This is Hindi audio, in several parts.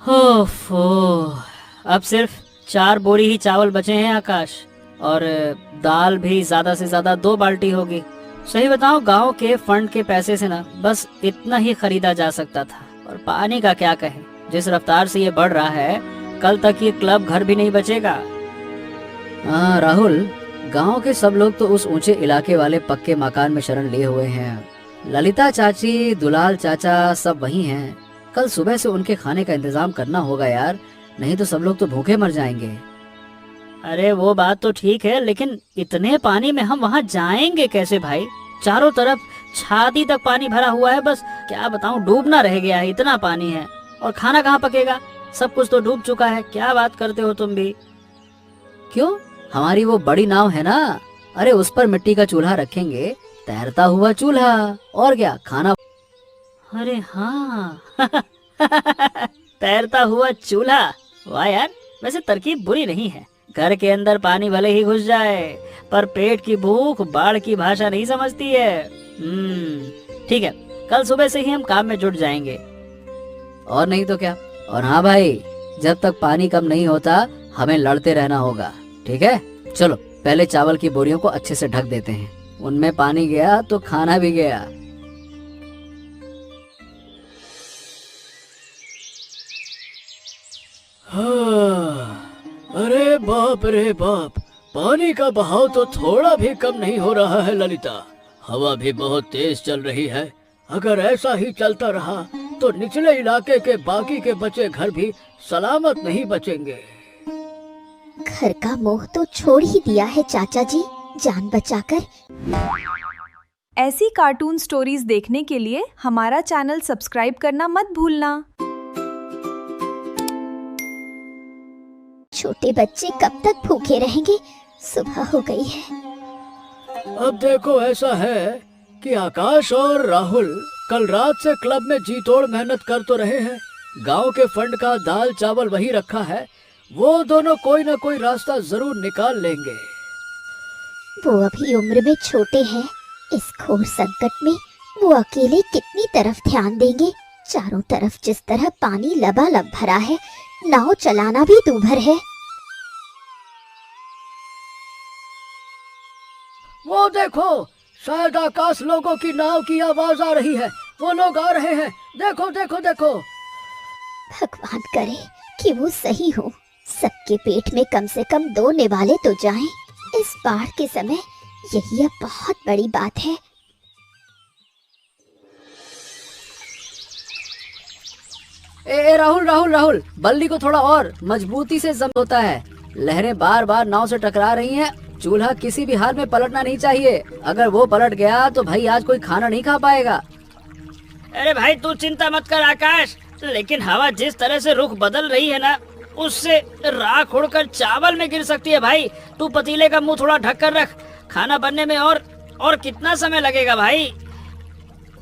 ओफो, अब सिर्फ 4 बोरी ही चावल बचे हैं आकाश। और दाल भी ज्यादा से ज्यादा 2 बाल्टी होगी। सही बताओ, गांव के फंड के पैसे से ना बस इतना ही खरीदा जा सकता था। और पानी का क्या कहें, जिस रफ्तार से ये बढ़ रहा है, कल तक ये क्लब घर भी नहीं बचेगा। हाँ राहुल, गांव के सब लोग तो उस ऊंचे इलाके वाले पक्के मकान में शरण लिए हुए हैं। ललिता चाची, दुलाल चाचा सब वही हैं। कल सुबह से उनके खाने का इंतजाम करना होगा यार, नहीं तो सब लोग तो भूखे मर जाएंगे। अरे वो बात तो ठीक है, लेकिन इतने पानी में हम वहाँ जाएंगे कैसे भाई? चारों तरफ छाती तक पानी भरा हुआ है, बस क्या बताऊं, डूबना रह गया है, इतना पानी है। और खाना कहाँ पकेगा? सब कुछ तो डूब चुका है। क्या बात करते हो तुम भी? क्यों, हमारी वो बड़ी नाव है ना, अरे उस पर मिट्टी का चूल्हा रखेंगे, तैरता हुआ चूल्हा। और क्या खाना। अरे हाँ तैरता हुआ चूल्हा, वाह यार, वैसे तरकीब बुरी नहीं है। घर के अंदर पानी भले ही घुस जाए, पर पेट की भूख बाढ़ की भाषा नहीं समझती है। ठीक है, कल सुबह से ही हम काम में जुट जाएंगे। और नहीं तो क्या। और हाँ भाई, जब तक पानी कम नहीं होता हमें लड़ते रहना होगा, ठीक है? चलो पहले चावल की बोरियों को अच्छे से ढक देते हैं, उनमें पानी गया तो खाना भी गया। हाँ, अरे बाप रे बाप, पानी का बहाव तो थोड़ा भी कम नहीं हो रहा है ललिता। हवा भी बहुत तेज चल रही है। अगर ऐसा ही चलता रहा तो निचले इलाके के बाकी के बचे घर भी सलामत नहीं बचेंगे। घर का मोह तो छोड़ ही दिया है चाचा जी, जान बचाकर। ऐसी कार्टून स्टोरीज देखने के लिए हमारा चैनल सब्सक्राइब करना मत भूलना। छोटे बच्चे कब तक भूखे रहेंगे? सुबह हो गई है। अब देखो, ऐसा है कि आकाश और राहुल कल रात से क्लब में जी तोड़ मेहनत कर तो रहे हैं। गांव के फंड का दाल चावल वही रखा है, वो दोनों कोई ना कोई रास्ता जरूर निकाल लेंगे। वो अभी उम्र में छोटे हैं, इस घोर संकट में वो अकेले कितनी तरफ ध्यान देंगे? चारों तरफ जिस तरह पानी लबालब भरा है, नाव चलाना भी दूभर है। वो देखो, शायद आकाश लोगों की नाव की आवाज आ रही है। वो लोग आ रहे हैं, देखो देखो देखो। भगवान करे कि वो सही हो, सबके पेट में कम से कम 2 निवाले तो जाएं। इस बाढ़ के समय यही अब बहुत बड़ी बात है। ए राहुल राहुल राहुल, बल्ली को थोड़ा और मजबूती से जब्त होता है। लहरें बार बार नाव से टकरा रही हैं। चूल्हा किसी भी हाल में पलटना नहीं चाहिए। अगर वो पलट गया तो भाई आज कोई खाना नहीं खा पाएगा। अरे भाई तू चिंता मत कर आकाश, लेकिन हवा जिस तरह से रुख बदल रही है ना, उससे राख उड़कर चावल में गिर सकती है भाई। तू पतीले का मुंह थोड़ा ढक कर रख, खाना बनने में और कितना समय लगेगा भाई?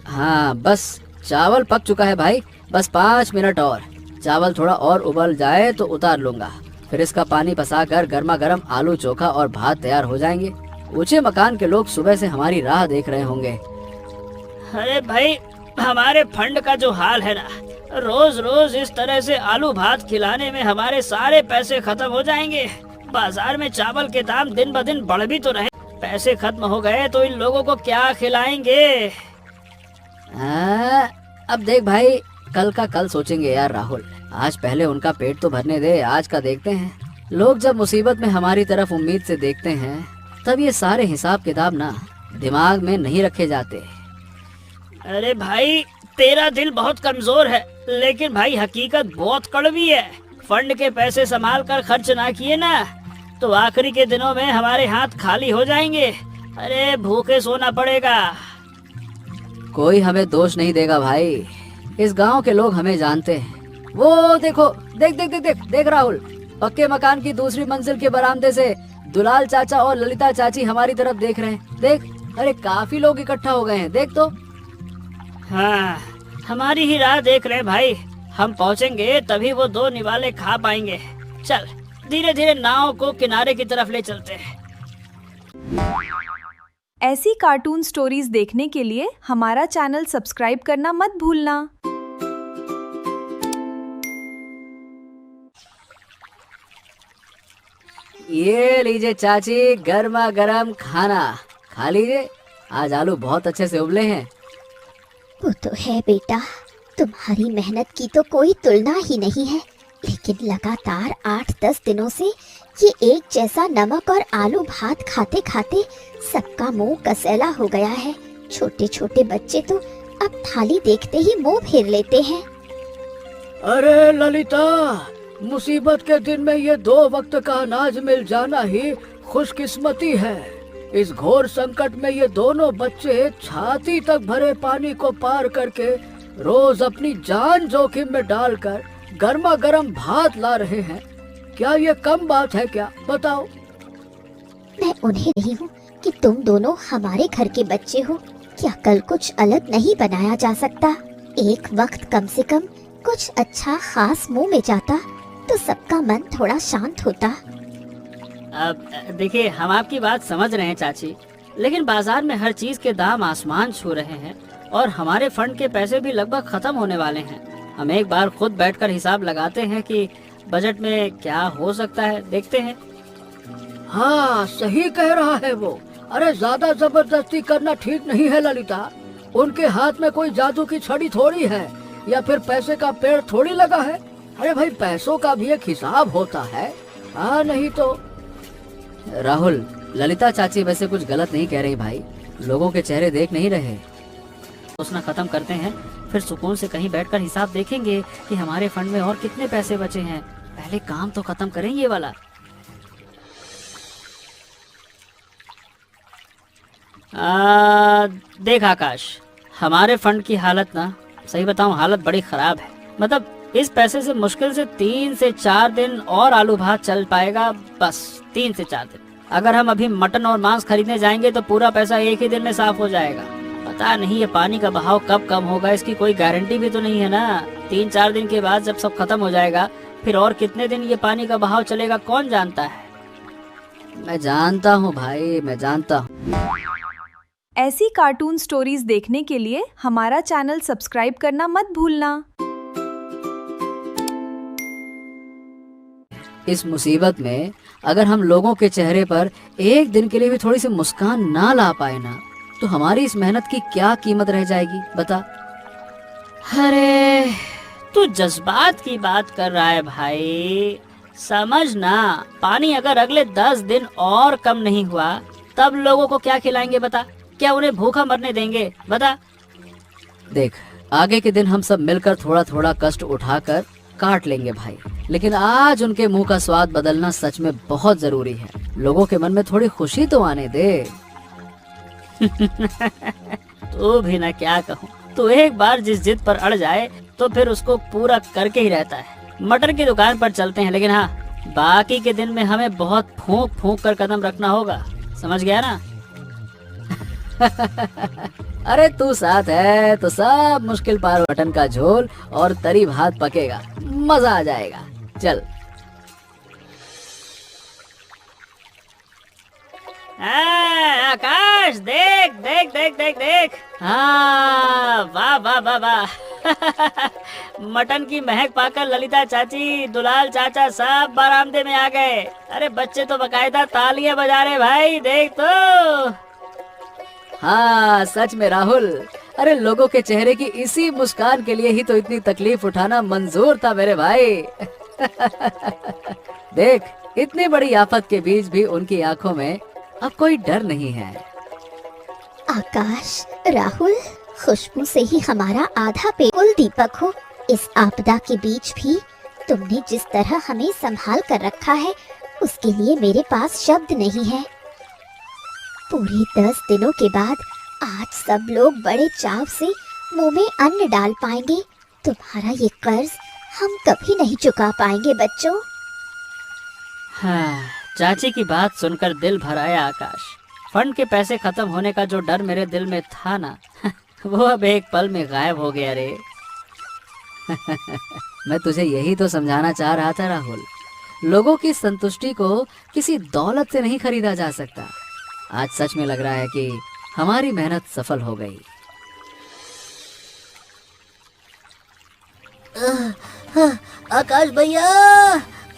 हाँ बस चावल पक चुका है भाई, बस 5 मिनट और। चावल थोड़ा और उबल जाए तो उतार लूंगा, फिर इसका पानी पसाकर गर्मा गर्म आलू चोखा और भात तैयार हो जाएंगे। ऊंचे मकान के लोग सुबह से हमारी राह देख रहे होंगे। अरे भाई, हमारे फंड का जो हाल है ना, रोज रोज इस तरह से आलू भात खिलाने में हमारे सारे पैसे खत्म हो जाएंगे। बाजार में चावल के दाम दिन ब दिन बढ़ भी तो रहे, पैसे खत्म हो गए तो इन लोगों को क्या खिलाएंगे? अब देख भाई, कल का कल सोचेंगे यार राहुल। आज पहले उनका पेट तो भरने दे, आज का देखते हैं। लोग जब मुसीबत में हमारी तरफ उम्मीद से देखते हैं, तब ये सारे हिसाब किताब ना दिमाग में नहीं रखे जाते। अरे भाई, तेरा दिल बहुत कमजोर है, लेकिन भाई हकीकत बहुत कड़वी है। फंड के पैसे संभाल कर खर्च ना किए ना, तो आखिरी के दिनों में हमारे हाथ खाली हो जाएंगे। अरे भूखे सोना पड़ेगा। कोई हमें दोष नहीं देगा भाई, इस गांव के लोग हमें जानते हैं। वो देखो, देख देख देख देख देख राहुल, पक्के मकान की दूसरी मंजिल के बरामदे से दुलाल चाचा और ललिता चाची हमारी तरफ देख रहे हैं। देख, अरे काफी लोग इकट्ठा हो गए हैं, देख तो। हाँ, हमारी ही राह देख रहे हैं भाई। हम पहुँचेंगे तभी वो 2 निवाले खा पाएंगे। चल धीरे धीरे नाव को किनारे की तरफ ले चलते हैं। ऐसी कार्टून स्टोरीज देखने के लिए हमारा चैनल सब्सक्राइब करना मत भूलना। ये लीजिए चाची, गर्मा गर्म खाना खा लीजिए। आज आलू बहुत अच्छे से उबले हैं। वो तो है बेटा, तुम्हारी मेहनत की तो कोई तुलना ही नहीं है, लेकिन लगातार 8-10 दिनों से ये एक जैसा नमक और आलू भात खाते खाते सबका मुंह कसैला हो गया है। छोटे छोटे बच्चे तो अब थाली देखते ही मुंह फेर लेते हैं। अरे ललिता, मुसीबत के दिन में ये 2 वक्त का अनाज मिल जाना ही खुशकिस्मती है। इस घोर संकट में ये दोनों बच्चे छाती तक भरे पानी को पार करके रोज अपनी जान जोखिम में डालकर गर्मा गर्म भात ला रहे हैं। क्या ये कम बात है क्या, बताओ? मैं उन्हें नहीं हूँ कि तुम दोनों हमारे घर के बच्चे हो। क्या कल कुछ अलग नहीं बनाया जा सकता? एक वक्त कम से कम कुछ अच्छा खास मुंह में जाता तो सबका मन थोड़ा शांत होता। अब देखिए, हम आपकी बात समझ रहे हैं चाची, लेकिन बाजार में हर चीज के दाम आसमान छू रहे हैं और हमारे फंड के पैसे भी लगभग खत्म होने वाले हैं। हम एक बार खुद बैठकर हिसाब लगाते हैं कि बजट में क्या हो सकता है, देखते हैं। हाँ, सही कह रहा है वो। अरे ज्यादा जबरदस्ती करना ठीक नहीं है ललिता। उनके हाथ में कोई जादू की छड़ी थोड़ी है या फिर पैसे का पेड़ थोड़ी लगा है। अरे भाई, पैसों का भी एक हिसाब होता है। हाँ, नहीं तो। राहुल, ललिता चाची वैसे कुछ गलत नहीं कह रही भाई। लोगों के चेहरे देख नहीं रहे। सोचना खत्म करते हैं, फिर सुकून से कहीं बैठकर हिसाब देखेंगे कि हमारे फंड में और कितने पैसे बचे हैं। पहले काम तो खत्म करें ये वाला। देख आकाश, हमारे फंड की हालत ना, सही बताऊं, हालत बड़ी खराब है। मतलब इस पैसे से मुश्किल से 3 से 4 दिन और आलू भात चल पाएगा, बस 3 से 4 दिन। अगर हम अभी मटन और मांस खरीदने जाएंगे तो पूरा पैसा एक ही दिन में साफ हो जाएगा। पता नहीं ये पानी का बहाव कब कम होगा, इसकी कोई गारंटी भी तो नहीं है ना। 3-4 दिन के बाद जब सब खत्म हो जाएगा, फिर और कितने दिन ये पानी का बहाव चलेगा, कौन जानता है। मैं जानता हूँ भाई, मैं जानता हूँ। ऐसी कार्टून स्टोरीज देखने के लिए हमारा चैनल सब्सक्राइब करना मत भूलना। इस मुसीबत में अगर हम लोगों के चेहरे पर एक दिन के लिए भी थोड़ी सी मुस्कान ना ला पाए ना, तो हमारी इस मेहनत की क्या कीमत रह जाएगी, बता। अरे तू जज्बात की बात कर रहा है भाई, समझ ना। पानी अगर अगले 10 दिन और कम नहीं हुआ तब लोगों को क्या खिलाएंगे, बता। क्या उन्हें भूखा मरने देंगे, बता। देख, आगे के दिन हम सब मिलकर थोड़ा थोड़ा कष्ट उठाकर काट लेंगे भाई, लेकिन आज उनके मुंह का स्वाद बदलना सच में बहुत जरूरी है। लोगों के मन में थोड़ी खुशी तो आने दे। तू भी ना, क्या कहूँ। तू एक बार जिस जिद पर अड़ जाए तो फिर उसको पूरा करके ही रहता है। मटर की दुकान पर चलते हैं, लेकिन हाँ, बाकी के दिन में हमें बहुत फूंक फूंक कर कदम रखना होगा, समझ गया ना। अरे तू साथ है तो सब मुश्किल पार मटन का झोल और तरी भात पकेगा, मजा आ जाएगा। चल। आकाश, देख देख देख देख देख। हाँ, वाह वाह वाह वाह। मटन की महक पाकर ललिता चाची, दुलाल चाचा सब बरामदे में आ गए। अरे बच्चे तो बकायदा तालियां बजा रहे भाई, देख तो। हाँ सच में राहुल, अरे लोगों के चेहरे की इसी मुस्कान के लिए ही तो इतनी तकलीफ उठाना मंजूर था मेरे भाई। देख, इतनी बड़ी आफत के बीच भी उनकी आंखों में अब कोई डर नहीं है। आकाश, राहुल, खुशबू से ही हमारा आधा पेट कुल दीपक हो। इस आपदा के बीच भी तुमने जिस तरह हमें संभाल कर रखा है, उसके लिए मेरे पास शब्द नहीं है। पूरे 10 दिनों के बाद आज सब लोग बड़े चाव से मुंह में अन्न डाल पाएंगे। तुम्हारा ये कर्ज हम कभी नहीं चुका पाएंगे बच्चों। हाँ, चाची की बात सुनकर दिल भर आया आकाश। फंड के पैसे खत्म होने का जो डर मेरे दिल में था ना, वो अब एक पल में गायब हो गया रे। मैं तुझे यही तो समझाना चाह रहा था राहुल, लोगों की संतुष्टि को किसी दौलत से नहीं खरीदा जा सकता। आज सच में लग रहा है कि हमारी मेहनत सफल हो गई। आकाश भैया,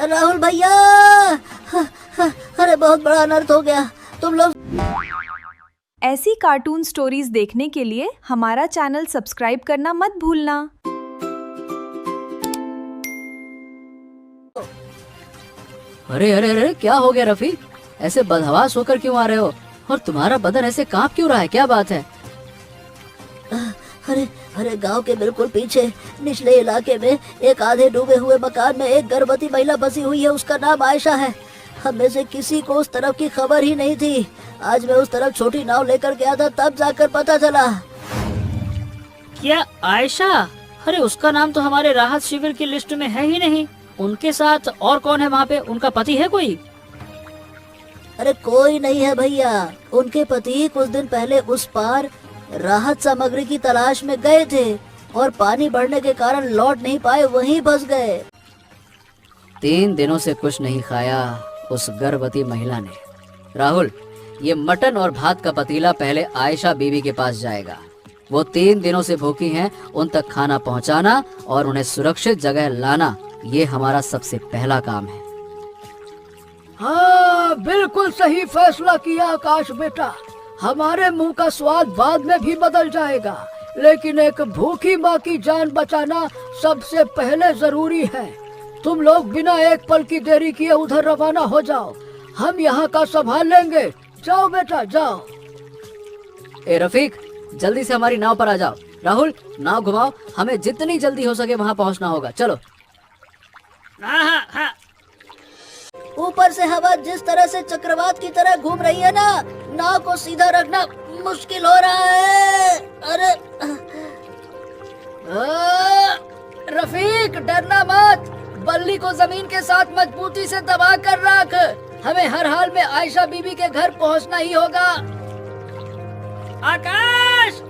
राहुल भैया, अरे बहुत बड़ा अनर्थ हो गया, तुम लोग। ऐसी कार्टून स्टोरीज देखने के लिए हमारा चैनल सब्सक्राइब करना मत भूलना। अरे अरे अरे, क्या हो गया रफीक? ऐसे बदहवास होकर क्यों आ रहे हो? और तुम्हारा बदन ऐसे कांप क्यों रहा है? क्या बात है? अरे अरे, गांव के बिल्कुल पीछे निचले इलाके में एक आधे डूबे हुए मकान में एक गर्भवती महिला बसी हुई है। उसका नाम आयशा है। हम में से किसी को उस तरफ की खबर ही नहीं थी। आज मैं उस तरफ छोटी नाव लेकर गया था, तब जाकर पता चला। क्या आयशा? अरे उसका नाम तो हमारे राहत शिविर की लिस्ट में है ही नहीं। उनके साथ और कौन है वहाँ पे? उनका पति है कोई? अरे कोई नहीं है भैया। उनके पति कुछ दिन पहले उस पार राहत सामग्री की तलाश में गए थे और पानी बढ़ने के कारण लौट नहीं पाए, वहीं फंस गए। 3 दिनों से कुछ नहीं खाया उस गर्भवती महिला ने। राहुल, ये मटन और भात का पतीला पहले आयशा बीवी के पास जाएगा। वो 3 दिनों से भूखी हैं, उन तक खाना पहुंचाना और उन्हें सुरक्षित जगह लाना, ये हमारा सबसे पहला काम है। हाँ, बिल्कुल सही फैसला किया आकाश बेटा। हमारे मुंह का स्वाद बाद में भी बदल जाएगा, लेकिन एक भूखी माँ की जान बचाना सबसे पहले जरूरी है। तुम लोग बिना एक पल की देरी किए उधर रवाना हो जाओ। हम यहाँ का संभाल लेंगे। जाओ बेटा जाओ। ए रफीक, जल्दी से हमारी नाव पर आ जाओ। राहुल, नाव घुमाओ, हमें जितनी जल्दी हो सके वहाँ पहुँचना होगा। चलो। हाँ। ऊपर से हवा जिस तरह से चक्रवात की तरह घूम रही है ना, नाव को सीधा रखना मुश्किल हो रहा है। अरे रफीक, डरना मत। बल्ली को जमीन के साथ मजबूती से दबा कर रख। हमें हर हाल में आयशा बीबी के घर पहुंचना ही होगा। आकाश,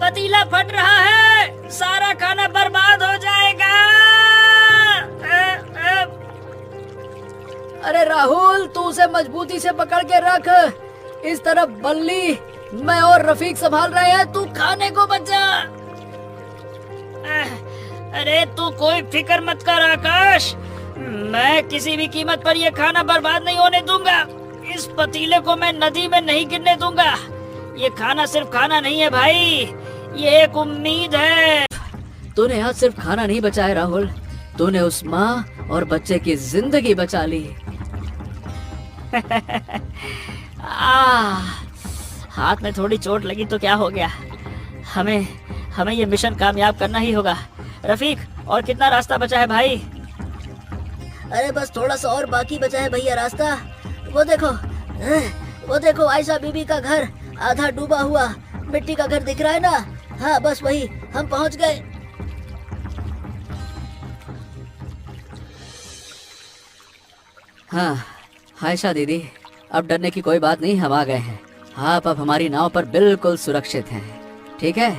पतीला फट रहा है, सारा खाना बर्बाद हो जाएगा। अरे राहुल, तू उसे मजबूती से पकड़ के रख। इस तरफ बल्ली, मैं और रफीक संभाल रहे हैं, तू खाने को बचा। अरे तू कोई फिक्र मत कर आकाश, मैं किसी भी कीमत पर यह खाना बर्बाद नहीं होने दूंगा। इस पतीले को मैं नदी में नहीं गिरने दूंगा। ये खाना सिर्फ खाना नहीं है भाई, ये एक उम्मीद है। तूने आज सिर्फ खाना नहीं बचाया राहुल, तूने उस माँ और बच्चे की जिंदगी बचा ली। हाथ में थोड़ी चोट लगी तो क्या हो गया, हमें ये मिशन कामयाब करना ही होगा। रफीक, और कितना रास्ता बचा है भाई? अरे बस थोड़ा सा और बाकी बचा है भैया रास्ता। वो देखो आयशा बीबी का घर आधा डूबा हुआ मिट्टी का घर दिख रहा है ना। हाँ बस वही, हम पहुंच गए। हाँ आयशा दीदी, अब डरने की कोई बात नहीं, हम आ गए हैं। आप अब हमारी नाव पर बिल्कुल सुरक्षित हैं, ठीक है?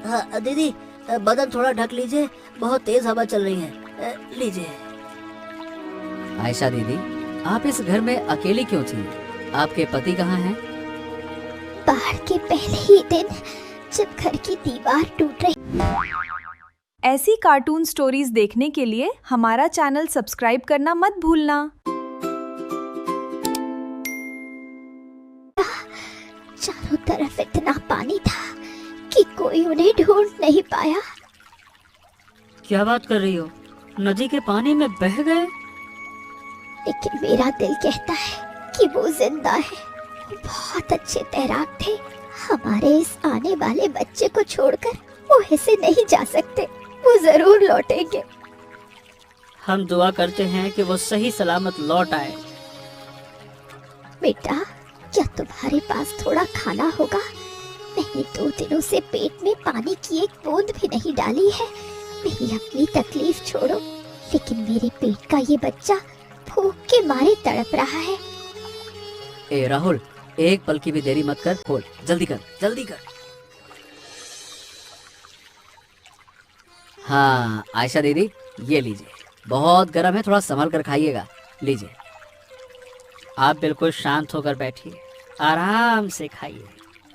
हाँ दीदी, बदन थोड़ा ढक लीजिए, बहुत तेज हवा चल रही है। लीजिए। आयशा दीदी, आप इस घर में अकेली क्यों थी? आपके पति कहाँ हैं? बाढ़ के पहले ही दिन जब घर की दीवार टूट रही। ऐसी कार्टून स्टोरीज देखने के लिए हमारा चैनल सब्सक्राइब करना मत भूलना। चारों तरफ इतना पानी था कि कोई उन्हें ढूंढ नहीं पाया। क्या बात कर रही हो? नदी के पानी में बह गए? लेकिन मेरा दिल कहता है कि वो जिंदा है। वो बहुत अच्छे तैराक थे। हमारे इस आने वाले बच्चे को छोड़कर वो ऐसे नहीं जा सकते। वो जरूर लौटेंगे। हम दुआ करते हैं कि वो सही सलामत लौट आए। बेटा, क्या तुम्हारे पास थोड़ा खाना होगा? मैंने 2 दिनों से पेट में पानी की एक बूंद भी नहीं डाली है। मेरी अपनी तकलीफ छोड़ो, लेकिन मेरे पेट का ये बच्चा भूख के मारे तड़प रहा है। ए राहुल, एक पल की भी देरी मत कर, खोल, जल्दी कर, जल्दी कर। हाँ आयशा दीदी, ये लीजिए, बहुत गर्म है, थोड़ा संभल कर खाइएगा। लीजिए। आप बिल्कुल शांत होकर बैठिए, आराम से खाइए।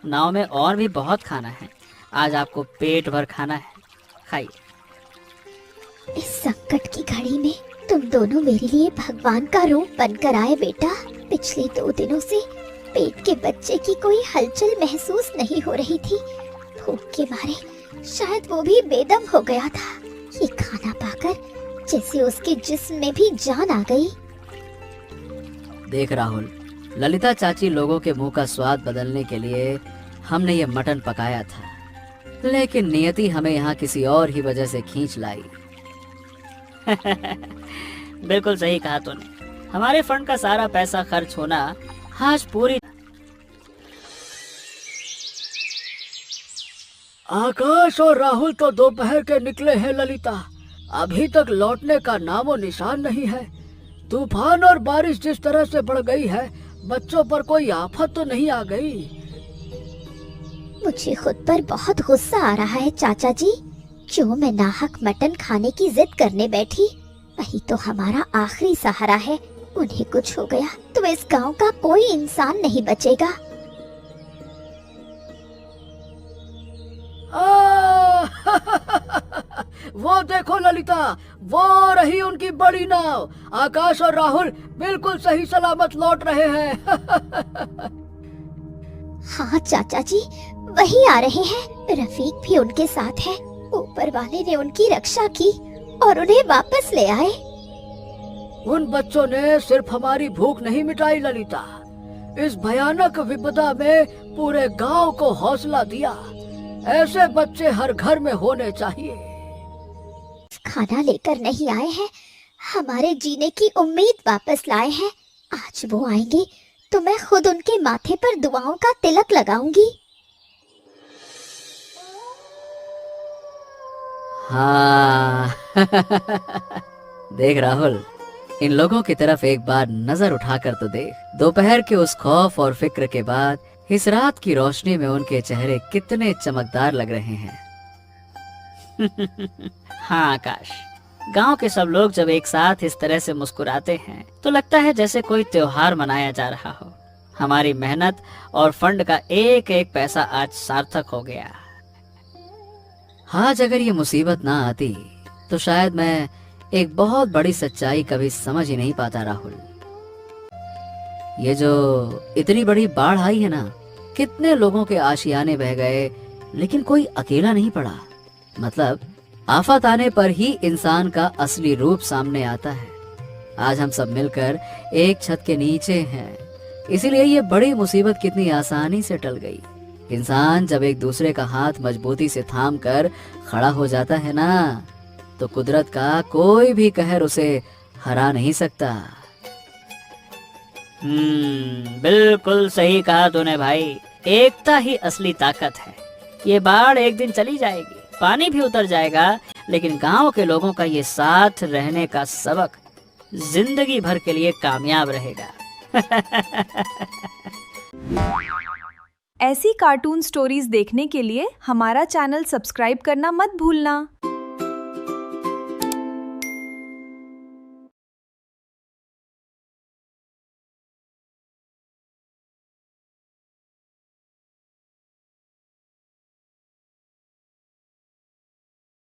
नाव में और भी बहुत खाना है, आज आपको पेट भर खाना है, खाइए। इस संकट की घड़ी में तुम दोनों मेरे लिए भगवान का रूप बनकर आए बेटा। पिछले 2 दिनों से पेट के बच्चे की कोई हलचल महसूस नहीं हो रही थी। भूख के मारे शायद वो भी बेदम हो गया था। ये खाना पाकर जैसे उसके जिस्म में भी जान आ गई। देख राहुल, ललिता चाची लोगों के मुंह का स्वाद बदलने के लिए हमने ये मटन पकाया था, लेकिन नियति हमें यहाँ किसी और ही वजह से खींच लाई। बिल्कुल सही कहा तूने। हमारे फंड का सारा पैसा खर्च होना आज पूरी। आकाश और राहुल तो दोपहर के निकले हैं ललिता, अभी तक लौटने का नामो निशान नहीं है। तूफान और बारिश जिस तरह से बढ़ गई है, बच्चों पर कोई आफत तो नहीं आ गई? मुझे खुद पर बहुत गुस्सा आ रहा है चाचा जी। क्यों मैं नाहक मटन खाने की जिद करने बैठी? वही तो हमारा आखिरी सहारा है। उन्हें कुछ हो गया तो इस गांव का कोई इंसान नहीं बचेगा। वो देखो ललिता, वो रही उनकी बड़ी नाव। आकाश और राहुल बिल्कुल सही सलामत लौट रहे हैं। हाँ चाचा जी, वही आ रहे हैं। रफीक भी उनके साथ है। ऊपर वाले ने उनकी रक्षा की और उन्हें वापस ले आए। उन बच्चों ने सिर्फ हमारी भूख नहीं मिटाई ललिता, इस भयानक विपदा में पूरे गांव को हौसला दिया। ऐसे बच्चे हर घर में होने चाहिए। खाना लेकर नहीं आए हैं, हमारे जीने की उम्मीद वापस लाए हैं। आज वो आएंगे तो मैं खुद उनके माथे पर दुआओं का तिलक लगाऊंगी। हाँ। देख राहुल, इन लोगों की तरफ एक बार नजर उठाकर तो देख। दोपहर के उस खौफ और फिक्र के बाद इस रात की रोशनी में उनके चेहरे कितने चमकदार लग रहे हैं। हाँ आकाश, गांव के सब लोग जब एक साथ इस तरह से मुस्कुराते हैं तो लगता है जैसे कोई त्योहार मनाया जा रहा हो। हमारी मेहनत और फंड का एक एक पैसा आज सार्थक हो गया। आज अगर ये मुसीबत ना आती तो शायद मैं एक बहुत बड़ी सच्चाई कभी समझ ही नहीं पाता राहुल। ये जो इतनी बड़ी बाढ़ आई है ना, कितने लोगों के आशियाने बह गए, लेकिन कोई अकेला नहीं पड़ा। मतलब आफत आने पर ही इंसान का असली रूप सामने आता है। आज हम सब मिलकर एक छत के नीचे हैं, इसीलिए ये बड़ी मुसीबत कितनी आसानी से टल गई। इंसान जब एक दूसरे का हाथ मजबूती से थाम कर खड़ा हो जाता है ना, तो कुदरत का कोई भी कहर उसे हरा नहीं सकता। बिल्कुल सही कहा तूने भाई। एकता ही असली ताकत है। ये बाढ़ एक दिन चली जाएगी, पानी भी उतर जाएगा, लेकिन गांव के लोगों का ये साथ रहने का सबक जिंदगी भर के लिए कामयाब रहेगा। ऐसी कार्टून स्टोरीज देखने के लिए हमारा चैनल सब्सक्राइब करना मत भूलना।